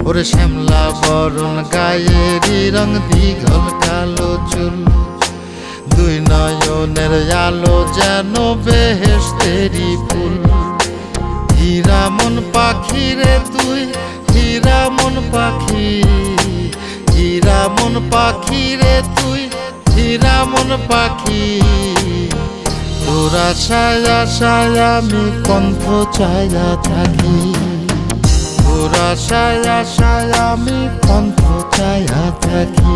ওরে শ্যামলা বরণ গায়েরই রং দীঘল কালো চুল, দুই নয়নের আলো যেন বেহেশতেরি ফুল। হীরা মন পাখি রে তুই, হীরা মন পাখি, হীরা মন পাখি রে তুই, হীরা মন পাখি। তোর আশায় আশায় আমি কণ্ঠ চাইয়া থাকি, তোর আশায় আশায় আমি কণ্ঠ চাইয়া থাকি।